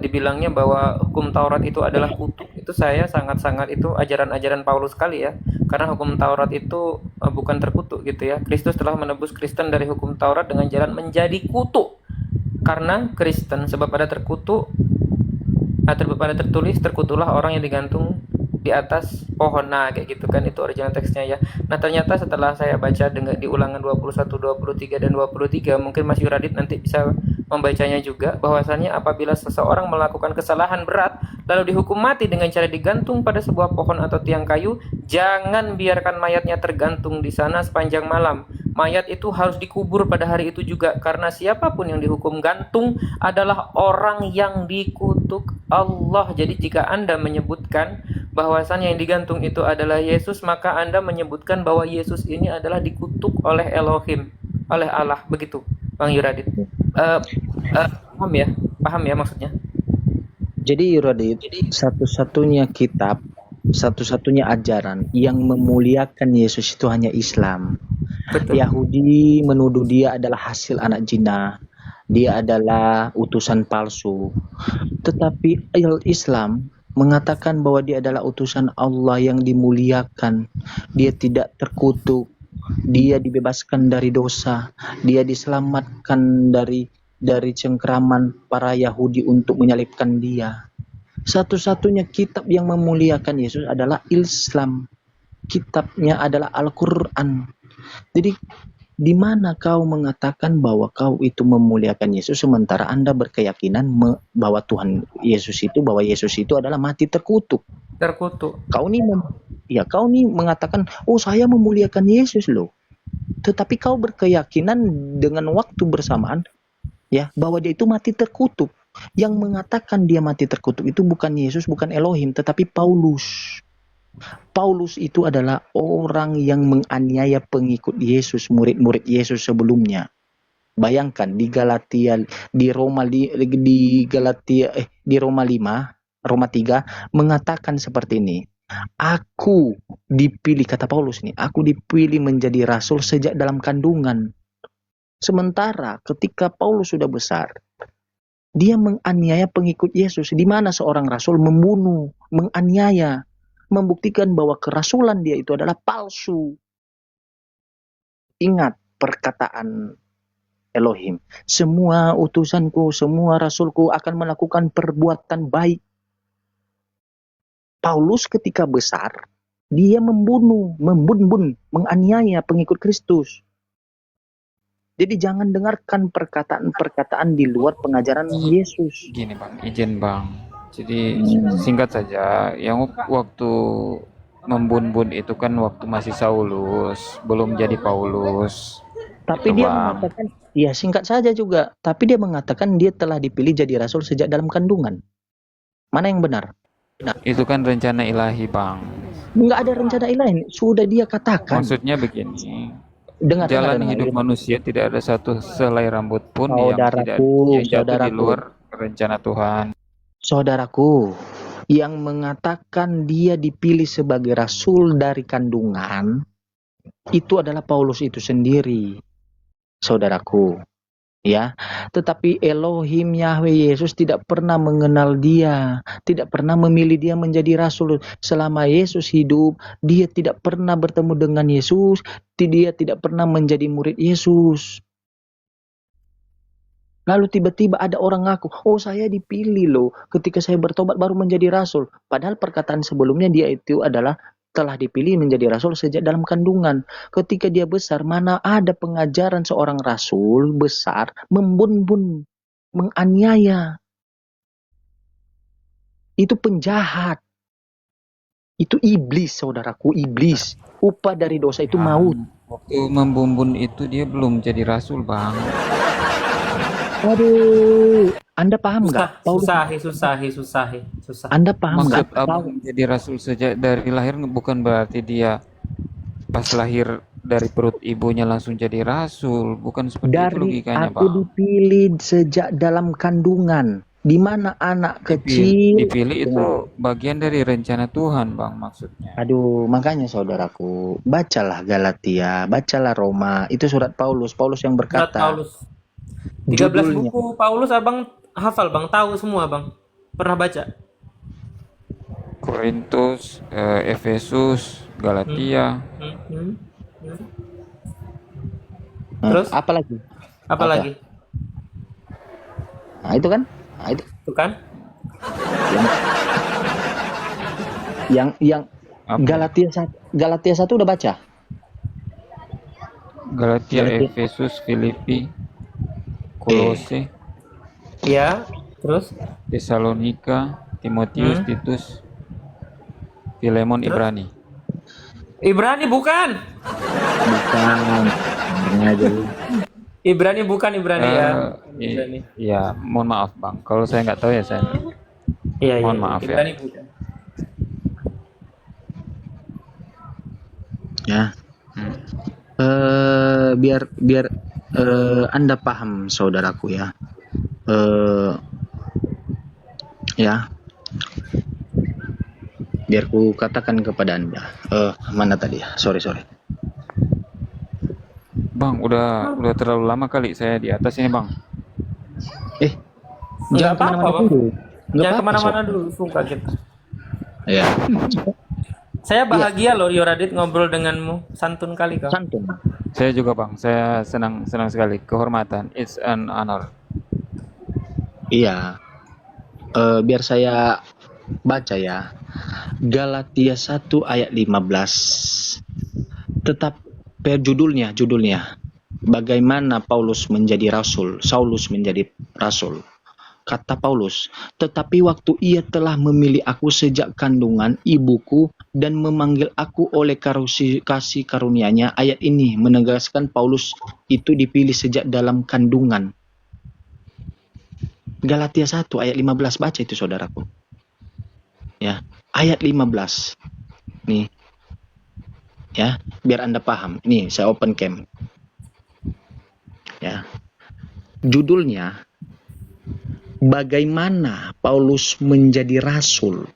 dibilangnya bahwa hukum Taurat itu adalah kutuk. Itu saya sangat-sangat itu ajaran-ajaran Paulus sekali ya. Karena hukum Taurat itu bukan terkutuk gitu ya. Kristus telah menebus Kristen dari hukum Taurat dengan jalan menjadi kutuk. Karena Kristen sebab ada terkutuk atau pada tertulis, terkutuklah orang yang digantung di atas pohon. Nah kayak gitu kan, itu original teksnya ya. Nah ternyata setelah saya baca di ulangan 21, 23 dan 23, mungkin Mas Yuradit nanti bisa membacanya juga, bahwasannya apabila seseorang melakukan kesalahan berat lalu dihukum mati dengan cara digantung pada sebuah pohon atau tiang kayu, jangan biarkan mayatnya tergantung di sana sepanjang malam. Mayat itu harus dikubur pada hari itu juga, karena siapapun yang dihukum gantung adalah orang yang dikutuk Allah. Jadi jika Anda menyebutkan bahwasannya yang digantung itu adalah Yesus, maka Anda menyebutkan bahwa Yesus ini adalah dikutuk oleh Elohim, oleh Allah. Begitu Bang Yuradit. Paham ya maksudnya? Jadi Yuradit, satu-satunya kitab, satu-satunya ajaran yang memuliakan Yesus itu hanya Islam. Betul. Yahudi menuduh dia adalah hasil anak zina, dia adalah utusan palsu. Tetapi Islam mengatakan bahwa dia adalah utusan Allah yang dimuliakan. Dia tidak terkutuk, dia dibebaskan dari dosa, dia diselamatkan dari cengkraman para Yahudi untuk menyalibkan dia. Satu-satunya kitab yang memuliakan Yesus adalah Islam. Kitabnya adalah Al-Quran. Jadi di mana kau mengatakan bahwa kau itu memuliakan Yesus sementara Anda berkeyakinan bahwa Yesus itu adalah mati terkutuk. Kau nih mengatakan, "Oh, saya memuliakan Yesus loh." Tetapi kau berkeyakinan dengan waktu bersamaan ya bahwa dia itu mati terkutuk. Yang mengatakan dia mati terkutuk itu bukan Yesus, bukan Elohim, tetapi Paulus. Paulus itu adalah orang yang menganiaya pengikut Yesus, murid-murid Yesus sebelumnya. Bayangkan di Galatia, di Roma 3 mengatakan seperti ini. Aku dipilih, kata Paulus nih, aku dipilih menjadi rasul sejak dalam kandungan. Sementara ketika Paulus sudah besar, dia menganiaya pengikut Yesus, di mana seorang rasul membunuh, menganiaya, membuktikan bahwa kerasulan dia itu adalah palsu. Ingat perkataan Elohim, semua utusanku, semua rasulku akan melakukan perbuatan baik. Paulus ketika besar, dia membunuh, menganiaya pengikut Kristus. Jadi jangan dengarkan perkataan-perkataan di luar pengajaran Yesus. Gini Bang, izin Bang. Jadi singkat saja, yang waktu membun-bun itu kan waktu masih Saulus, belum jadi Paulus. Tapi dia mengatakan, ya singkat saja juga, tapi dia mengatakan dia telah dipilih jadi rasul sejak dalam kandungan. Mana yang benar? Itu kan rencana ilahi Bang. Enggak ada rencana ilahi, sudah dia katakan. Maksudnya begini, dengar, hidup manusia tidak ada satu selai rambut pun yang jatuh di luar rencana Tuhan. Saudaraku, yang mengatakan dia dipilih sebagai rasul dari kandungan, itu adalah Paulus itu sendiri, saudaraku. Ya, tetapi Elohim Yahweh Yesus tidak pernah mengenal dia, tidak pernah memilih dia menjadi rasul. Selama Yesus hidup, dia tidak pernah bertemu dengan Yesus, dia tidak pernah menjadi murid Yesus. Lalu tiba-tiba ada orang ngaku, oh saya dipilih loh, ketika saya bertobat baru menjadi rasul. Padahal perkataan sebelumnya dia itu adalah telah dipilih menjadi rasul sejak dalam kandungan. Ketika dia besar, mana ada pengajaran seorang rasul besar membun-bun, menganiaya. Itu penjahat. Itu iblis, saudaraku, iblis. Upah dari dosa itu maut. Waktu membumbun itu dia belum jadi rasul Bang. Aduh, Anda paham nggak? Susah. Anda paham nggak? Maksud abang jadi rasul sejak dari lahir bukan berarti dia pas lahir dari perut ibunya langsung jadi rasul, bukan seperti itu logikanya Aku Bang. dipilih sejak dalam kandungan. Di mana anak Dipilih, kecil dipilih itu dengan bagian dari rencana Tuhan, Bang, maksudnya. aduh, makanya saudaraku, bacalah Galatia, bacalah Roma, itu surat Paulus, Paulus yang Surat berkata, Paulus. 13 judulnya, buku Paulus abang hafal bang, tahu semua bang. Pernah baca? Korintus, Efesus, Hmm? Galatia. Hmm? Hmm? Hmm? Terus apa lagi? apa Apa? lagi? Nah, itu kan? Nah, itu Tuh kan? yang Apa? Galatia 1 udah baca? Galatia, Galatia Efesus, Filipi, eh Kolose, Ya. Terus? Tesalonika, Timotius, Hmm? Titus, Filemon, Terus? Ibrani. Ibrani bukan. bukan bener aja lu. Ibrani bukan Ibrani ya. Eh, Ibrani. ya, mohon maaf, Bang. Kalau saya nggak tahu ya saya Iya iya. mohon Iya. maaf ya. Ibrani bukan. Ya. Hmm. Biar biar Anda paham saudaraku ya. Ya, biar ku katakan kepada Anda. Mana tadi ya? Sorry. Bang, udah terlalu lama kali saya di atas ini, Bang. Nggak Jangan apa-apa kemana-mana bang. dulu. Nggak Jangan apa-apa, kemana-mana Sob. dulu, suka kita. Ya, Saya iya, bahagia loh Yoradit ngobrol denganmu. Santun kali kau. santun. Saya juga, Bang. Saya senang sekali. Kehormatan. It's an honor. Iya, biar saya baca ya. Galatia 1 ayat 15. Tetap judulnya. Bagaimana Saulus menjadi rasul. Kata Paulus, tetapi waktu ia telah memilih aku sejak kandungan ibuku dan memanggil aku oleh kasih karunia-Nya. Ayat ini menegaskan Paulus itu dipilih sejak dalam kandungan. Galatia 1 ayat 15, baca itu saudaraku. Ya, ayat 15. Nih, ya, biar Anda paham. Nih, saya open cam. Ya. Judulnya bagaimana Paulus menjadi rasul.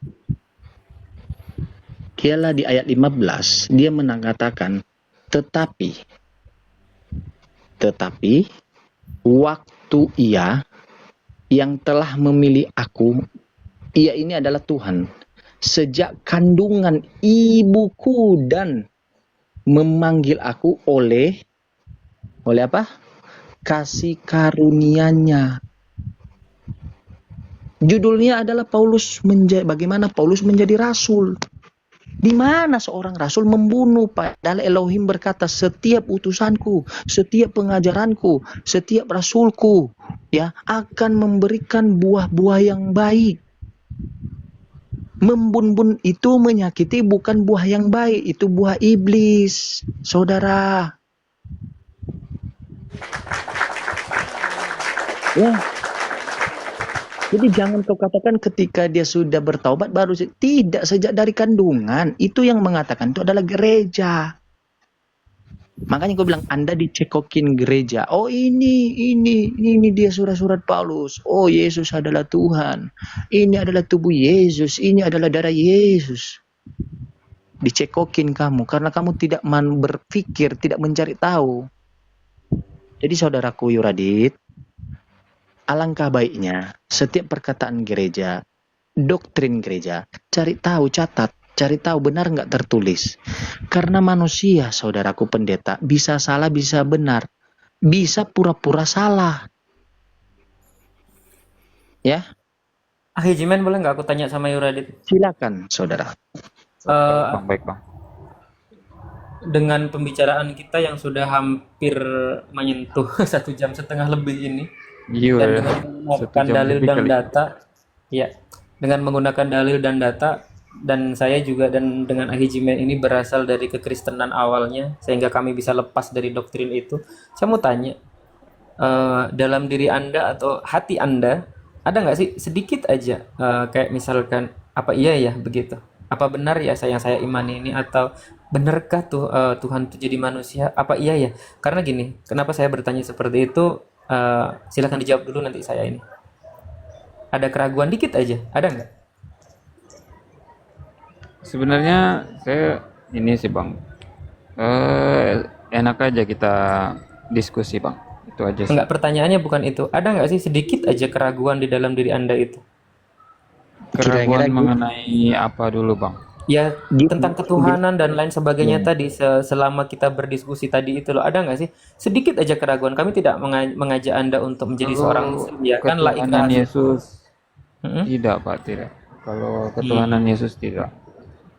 Ialah di ayat 15 dia mengatakan tetapi waktu ia yang telah memilih aku, ia ini adalah Tuhan, sejak kandungan ibuku dan memanggil aku oleh apa? Kasih karunia-Nya. Judulnya adalah bagaimana Paulus menjadi rasul. Di mana seorang rasul membunuh, padahal Elohim berkata setiap utusanku, setiap pengajaranku, setiap rasulku ya akan memberikan buah-buah yang baik. Membun-bun itu menyakiti bukan buah yang baik, itu buah iblis, saudara. Ya. Jadi jangan kau katakan ketika dia sudah bertaubat baru tidak, sejak dari kandungan. Itu yang mengatakan itu adalah gereja. Makanya kau bilang Anda dicekokin gereja. Oh ini dia surat-surat Paulus. Oh Yesus adalah Tuhan. Ini adalah tubuh Yesus. Ini adalah darah Yesus. Dicekokin kamu karena kamu tidak berpikir, tidak mencari tahu. Jadi saudaraku Yuradit, alangkah baiknya setiap perkataan gereja, doktrin gereja, cari tahu, catat, cari tahu benar nggak tertulis. Karena manusia, saudaraku pendeta, bisa salah, bisa benar, bisa pura-pura salah. Ya, Jimen boleh nggak aku tanya sama Yoradit? silakan, saudara. Bang, baik, Bang. Dengan pembicaraan kita yang sudah hampir menyentuh 1,5 jam lebih ini, Iya, dan ya. dengan 1 menggunakan jam dalil lebih dan kali. data, ya, dengan menggunakan dalil dan data, dan saya juga dan dengan Jimen ini berasal dari kekristenan awalnya, sehingga kami bisa lepas dari doktrin itu. Saya mau tanya, dalam diri Anda atau hati Anda ada nggak sih sedikit aja kayak misalkan apa iya ya begitu? Apa benar ya yang saya imani ini, atau benarkah tuh Tuhan itu jadi manusia? Apa iya ya? Karena gini, kenapa saya bertanya seperti itu? Silakan dijawab dulu nanti saya ini. ada keraguan dikit aja, ada nggak? Sebenarnya saya ini sih Bang, enak aja kita diskusi Bang, itu aja sih. Enggak, pertanyaannya bukan itu. Ada nggak sih sedikit aja keraguan di dalam diri Anda itu? Kira-kira Keraguan mengenai apa dulu Bang? Ya, gitu. tentang ketuhanan dan lain sebagainya Ya. tadi, selama kita berdiskusi tadi itu loh, ada nggak sih sedikit aja keraguan? Kami tidak mengajak Anda untuk menjadi seorang Kalau Muslim, ya kan, la ketuhanan ikraha fi- Yesus Mm-mm. tidak Pak, tidak. Kalau ketuhanan Yesus tidak.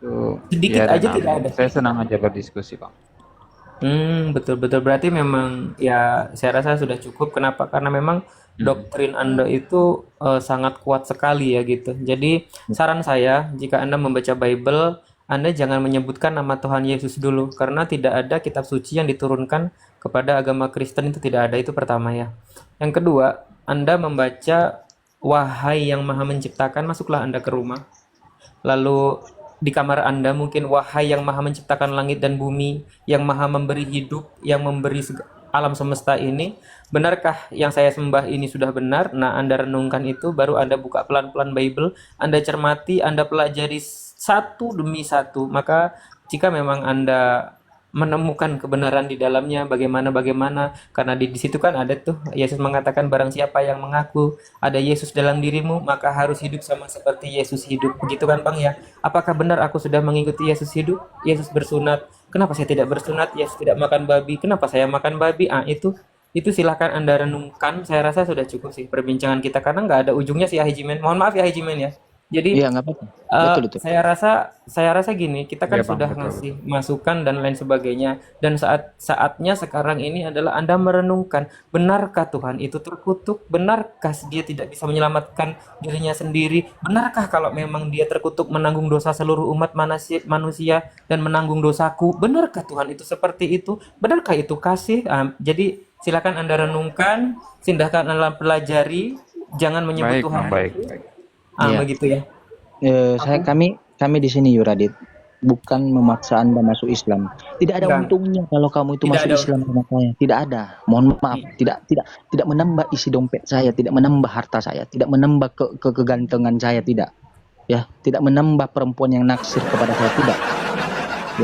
Itu Sedikit tiada aja tidak nama. ada. Saya senang aja berdiskusi Bang. Betul-betul, berarti memang ya saya rasa sudah cukup. Kenapa? Karena memang doktrin Anda itu sangat kuat sekali ya gitu. Jadi saran saya, jika Anda membaca Bible, Anda jangan menyebutkan nama Tuhan Yesus dulu, karena tidak ada kitab suci yang diturunkan kepada agama Kristen, itu tidak ada. Itu pertama ya. Yang kedua, Anda membaca Wahai yang Maha Menciptakan, masuklah Anda ke rumah. Lalu di kamar Anda mungkin, wahai yang maha menciptakan langit dan bumi, yang maha memberi hidup, yang memberi alam semesta ini, benarkah yang saya sembah ini sudah benar? Nah, Anda renungkan itu, baru Anda buka pelan-pelan Bible, Anda cermati, Anda pelajari satu demi satu. Maka jika memang Anda menemukan kebenaran di dalamnya, bagaimana, karena di situ kan ada tuh Yesus mengatakan, barang siapa yang mengaku ada Yesus dalam dirimu, maka harus hidup sama seperti Yesus hidup. Begitu kan Bang ya? Apakah benar aku sudah mengikuti Yesus hidup? Yesus bersunat. Kenapa saya tidak bersunat? Yesus tidak makan babi. Kenapa saya makan babi? Itu silahkan Anda renungkan. Saya rasa sudah cukup sih perbincangan kita, karena nggak ada ujungnya sih Haji Men. Mohon maaf ya Haji Men ya. Jadi Iya, nggak apa-apa. Betul itu. saya rasa gini, kita kan Iya Bang, sudah betul. ngasih masukan dan lain sebagainya, dan saatnya sekarang ini adalah Anda merenungkan, benarkah Tuhan itu terkutuk? Benarkah dia tidak bisa menyelamatkan dirinya sendiri? Benarkah kalau memang dia terkutuk menanggung dosa seluruh umat manusia dan menanggung dosaku? Benarkah Tuhan itu seperti itu? Benarkah itu kasih? Jadi silakan Anda renungkan, silahkan Anda pelajari, jangan menyebut Baik Tuhan Bang, baik, itu. baik. Iya. Begitu ya. Kami di sini Yuradit bukan memaksa Anda masuk Islam. Tidak ada Enggak. untungnya kalau kamu itu Tidak masuk ada Islam sama saya. Tidak ada. Mohon maaf, tidak menambah isi dompet saya, tidak menambah harta saya, tidak menambah kegantengan saya, tidak. Ya, tidak menambah perempuan yang naksir kepada saya, tidak.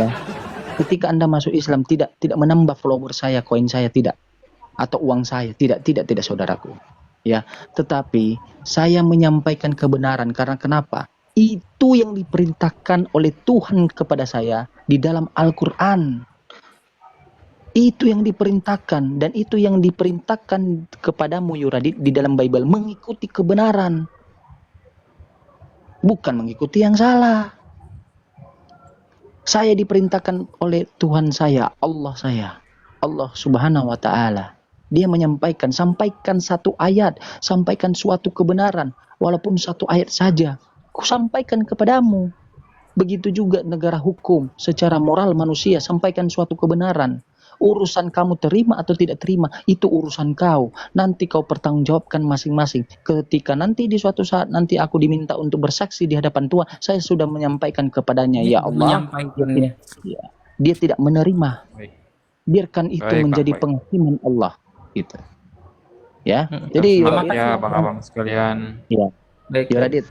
Ya. Ketika Anda masuk Islam, tidak menambah follower saya, koin saya, tidak, atau uang saya, tidak saudaraku. Ya, tetapi saya menyampaikan kebenaran karena kenapa? Itu yang diperintahkan oleh Tuhan kepada saya di dalam Al-Qur'an. Itu yang diperintahkan, dan itu yang diperintahkan kepadamu Yuradit di dalam Bible, mengikuti kebenaran. Bukan mengikuti yang salah. Saya diperintahkan oleh Tuhan saya, Allah Subhanahu wa taala. Dia menyampaikan, sampaikan satu ayat, sampaikan suatu kebenaran, walaupun satu ayat saja, ku sampaikan kepadamu. Begitu juga negara hukum, secara moral manusia, sampaikan suatu kebenaran. Urusan kamu terima atau tidak terima, itu urusan kau. Nanti kau pertanggungjawabkan masing-masing. Ketika nanti di suatu saat nanti aku diminta untuk bersaksi di hadapan Tuhan, saya sudah menyampaikan kepadanya, ya Allah, menyampaikannya. dia tidak menerima. Baik. Biarkan itu Baik, Bang, menjadi baik. penghakiman Allah. Gitu. Ya, jadi Semangat Yuradit, ya abang-abang sekalian. ya, baik. Yuradit,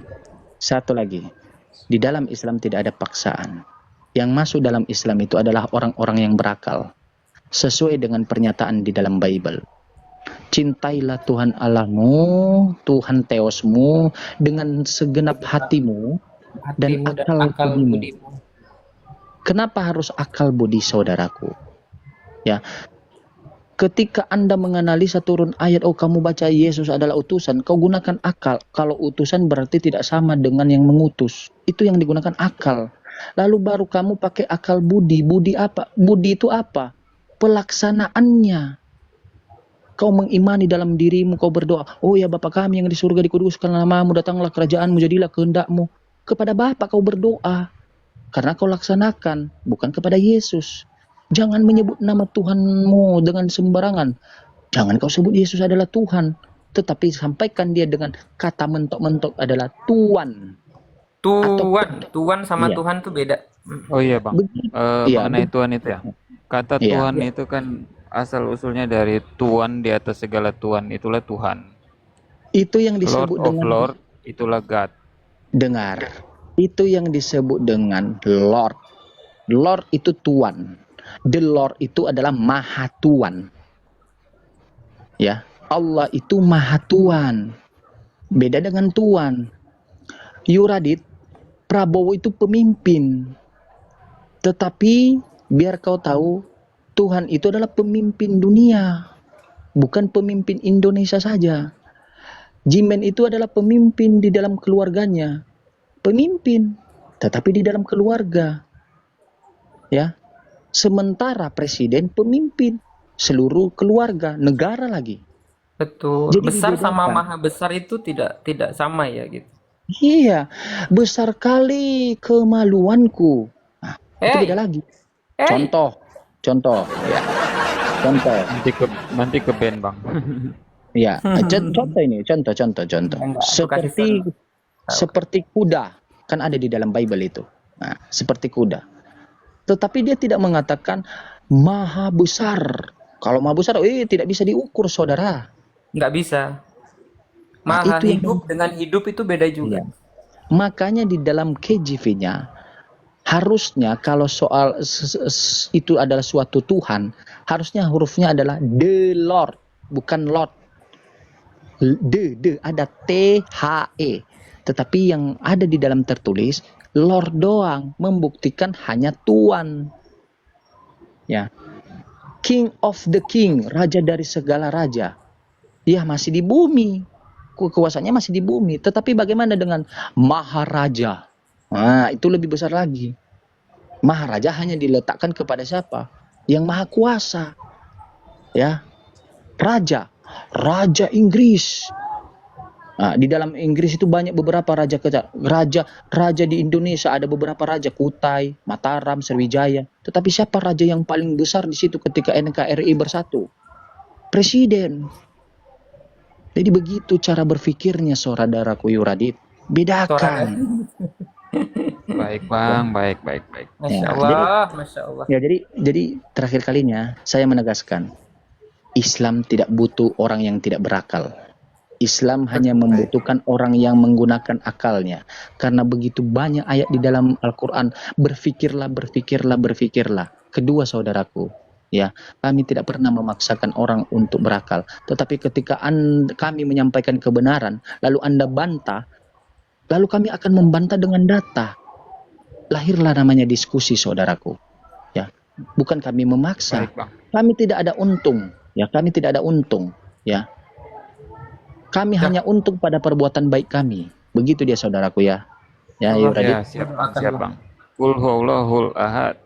satu lagi. Di dalam Islam tidak ada paksaan. Yang masuk dalam Islam itu adalah orang-orang yang berakal. Sesuai dengan pernyataan di dalam Bible. Cintailah Tuhan Allahmu, Tuhan Teosmu, dengan segenap hatimu dan Hatimu dan akal budimu. budimu. Kenapa harus akal budi, saudaraku? Ya, ketika Anda menganalisa turun ayat, oh kamu baca Yesus adalah utusan, kau gunakan akal. Kalau utusan berarti tidak sama dengan yang mengutus. Itu yang digunakan akal. Lalu baru kamu pakai akal budi. Budi apa? Budi itu apa? Pelaksanaannya. Kau mengimani dalam dirimu, kau berdoa, oh ya Bapa kami yang di surga, dikuduskan namamu, datanglah kerajaanmu, jadilah kehendakmu. Kepada Bapa kau berdoa. Karena kau laksanakan, bukan kepada Yesus. Jangan menyebut nama Tuhanmu dengan sembarangan. Jangan kau sebut Yesus adalah Tuhan. Tetapi sampaikan dia dengan kata mentok-mentok adalah Tuan. Tuhan sama Iya. Tuhan tuh beda. Oh iya Bang, Iya, mengenai Tuhan itu ya. Kata Iya. Tuhan itu kan asal usulnya dari Tuhan di atas segala Tuhan, itulah Tuhan. Itu yang Lord disebut of dengan Lord itulah God. Dengar, itu yang disebut dengan Lord. Lord itu Tuan. The Lord itu adalah Maha Tuan. Ya, Allah itu Maha Tuan. Beda dengan Tuan. Yuradit, Prabowo itu pemimpin. Tetapi biar kau tahu, Tuhan itu adalah pemimpin dunia, bukan pemimpin Indonesia saja. Jimen itu adalah pemimpin di dalam keluarganya. Pemimpin, tetapi di dalam keluarga. Ya. Sementara presiden pemimpin seluruh keluarga, negara lagi. Betul. Jadi Besar sama dibedakan. maha besar itu tidak sama ya gitu. Iya, besar kali kemaluanku. Nah, itu beda lagi. Hey, Contoh, ya. Contoh. Nanti ke band, Bang. Ya, contoh ini, contoh. enggak, aku kasih Seperti kuda, kan ada di dalam Bible itu. Nah, seperti kuda. Tetapi dia tidak mengatakan maha besar. Kalau maha besar, tidak bisa diukur, saudara. nggak bisa. Nah, Maha itu yang hidup dengan hidup itu beda juga. Iya. Makanya di dalam KJV-nya harusnya kalau soal itu adalah suatu Tuhan, harusnya hurufnya adalah the Lord, bukan Lord. Ada THE. Tetapi yang ada di dalam tertulis Lord doang, membuktikan hanya Tuan. Ya. King of the King, raja dari segala raja. Ya, masih di bumi. Kekuasaannya masih di bumi. Tetapi bagaimana dengan Maharaja? Nah, itu lebih besar lagi. Maharaja hanya diletakkan kepada siapa? Yang maha kuasa. Ya. Raja Inggris. Nah, di dalam Inggris itu banyak beberapa raja kecil. Raja di Indonesia ada beberapa raja, Kutai, Mataram, Sriwijaya. Tetapi siapa raja yang paling besar di situ ketika NKRI bersatu? Presiden. Jadi begitu cara berpikirnya saudaraku Yuradit. Bedakan. Baik, Bang. Baik. Masya Allah, Masya Allah. Ya, jadi terakhir kalinya saya menegaskan, Islam tidak butuh orang yang tidak berakal. Islam hanya membutuhkan orang yang menggunakan akalnya. Karena begitu banyak ayat di dalam Al-Quran, berfikirlah. Kedua saudaraku, ya, kami tidak pernah memaksakan orang untuk berakal. Tetapi ketika kami menyampaikan kebenaran, lalu Anda bantah, lalu kami akan membantah dengan data. Lahirlah namanya diskusi, saudaraku. Ya, bukan kami memaksa. Baik, Bang. Kami tidak ada untung. Ya, kami tidak ada untung. Ya, kami hanya untung pada perbuatan baik kami. Begitu dia, saudaraku ya. Ya, Allah, Radit. Ya, siap, Bang. Qul huwallahul ahad.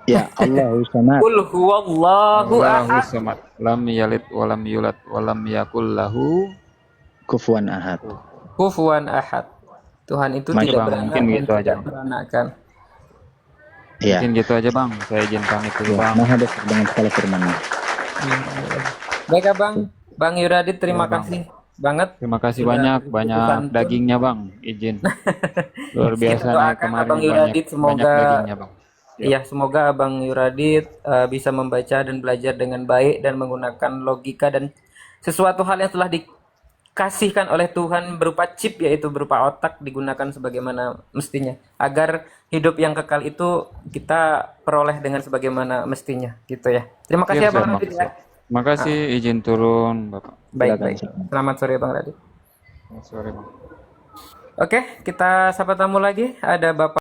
Ya, Allahu samad. Qul huwallahu Allahu ahad. samad. Lam yalid walam yulad walam yakul lahu Kufuwan ahad. Kufuwan ahad. Tuhan itu Baik, tidak Bang. beranak Mungkin dan gitu aja. tidak beranakan. Ya. Mungkin gitu aja, Bang. Saya izin pamit dulu, Ya, Bang. maha besar dengan segala firman-Nya. Baik, Bang Yuradit, terima Ya, Bang. kasih banget. Terima kasih Sudah banyak bersantun. dagingnya, Bang. Izin. Luar Kita biasa nih doakan kemarin Abang Yuradit, banyak semoga dagingnya, Bang. iya, semoga Abang Yuradit bisa membaca dan belajar dengan baik dan menggunakan logika dan sesuatu hal yang telah dikasihkan oleh Tuhan berupa chip, yaitu berupa otak, digunakan sebagaimana mestinya agar hidup yang kekal itu kita peroleh dengan sebagaimana mestinya, gitu ya. Terima kasih Siap, Abang Bang. Radit ya. Terima kasih, izin turun, Bapak. Baik. Selamat sore Bang Radit. Sore, Bang. Oke, kita sapa tamu lagi. Ada Bapak